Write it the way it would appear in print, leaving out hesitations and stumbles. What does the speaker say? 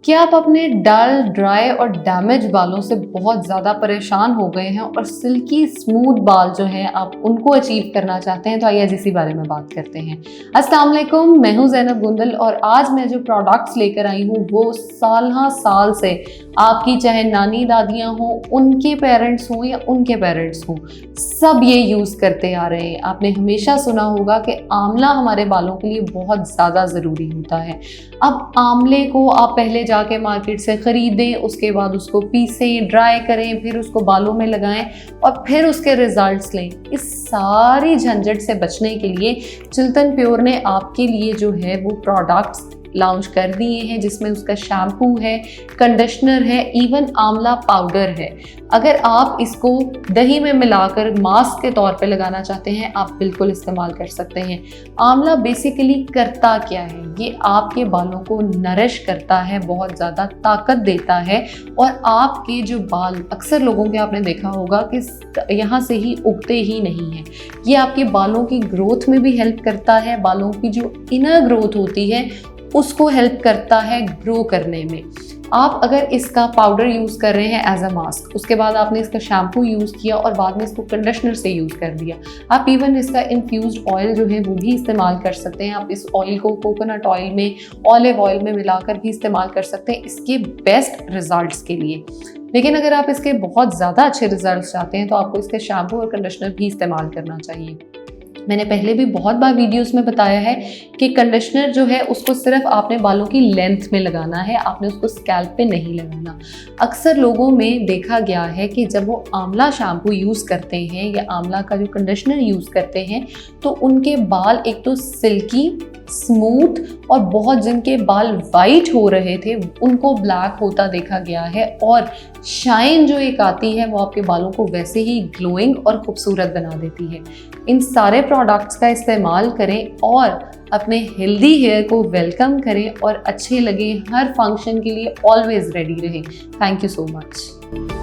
क्या आप अपने डल, ड्राई और डैमेज बालों से बहुत ज़्यादा परेशान हो गए हैं और सिल्की स्मूथ बाल जो हैं आप उनको अचीव करना चाहते हैं? तो आइए आज इसी बारे में बात करते हैं। अस्सलाम वालेकुम, मैं हूं ज़ैनब गुंदल और आज मैं जो प्रोडक्ट्स लेकर आई हूं वो साल से आपकी चाहे नानी दादियाँ हों, उनके पेरेंट्स हों या उनके पेरेंट्स हों, सब ये यूज़ करते आ रहे हैं। आपने हमेशा सुना होगा कि आंवला हमारे बालों के लिए बहुत ज़्यादा ज़रूरी होता है। अब आंवले को आप पहले जाके मार्केट से ख़रीदें, उसके बाद उसको पीसें, ड्राई करें, फिर उसको बालों में लगाएं और फिर उसके रिजल्ट्स लें। इस सारी झंझट से बचने के लिए चिल्तन प्योर ने आपके लिए जो है वो प्रोडक्ट्स लॉन्च कर दिए हैं, जिसमें उसका शैम्पू है, कंडीशनर है, इवन आंवला पाउडर है। अगर आप इसको दही में मिलाकर मास्क के तौर पे लगाना चाहते हैं, आप बिल्कुल इस्तेमाल कर सकते हैं। आंवला बेसिकली करता क्या है? ये आपके बालों को नरिश करता है, बहुत ज़्यादा ताकत देता है और आपके जो बाल, अक्सर लोगों के आपने देखा होगा कि यहाँ से ही उगते ही नहीं हैं। ये आपके बालों की ग्रोथ में भी हेल्प करता है, बालों की जो इनर ग्रोथ होती है उसको हेल्प करता है ग्रो करने में। आप अगर इसका पाउडर यूज़ कर रहे हैं एज अ मास्क, उसके बाद आपने इसका शैम्पू यूज़ किया और बाद में इसको कंडीशनर से यूज़ कर दिया, आप इवन इसका इन्फ्यूज्ड ऑयल जो है वो भी इस्तेमाल कर सकते हैं। आप इस ऑयल को कोकोनट ऑयल में, ऑलिव ऑयल में मिलाकर भी इस्तेमाल कर सकते हैं इसके बेस्ट रिजल्ट्स के लिए। लेकिन अगर आप इसके बहुत ज़्यादा अच्छे रिजल्ट्स चाहते हैं तो आपको इसके शैम्पू और कंडीशनर भी इस्तेमाल करना चाहिए। मैंने पहले भी बहुत बार वीडियोस में बताया है कि कंडीशनर जो है उसको सिर्फ आपने बालों की लेंथ में लगाना है, आपने उसको स्कैल्प पे नहीं लगाना। अक्सर लोगों में देखा गया है कि जब वो आंवला शैम्पू यूज़ करते हैं या आंवला का जो कंडीशनर यूज़ करते हैं तो उनके बाल एक तो सिल्की, स्मूथ और बहुत जिनके बाल वाइट हो रहे थे उनको ब्लैक होता देखा गया है और शाइन जो एक आती है वो आपके बालों को वैसे ही ग्लोइंग और खूबसूरत बना देती है। इन सारे प्रोडक्ट्स का इस्तेमाल करें और अपने हेल्दी हेयर को वेलकम करें और अच्छे लगे, हर फंक्शन के लिए ऑलवेज रेडी रहें। Thank you so much.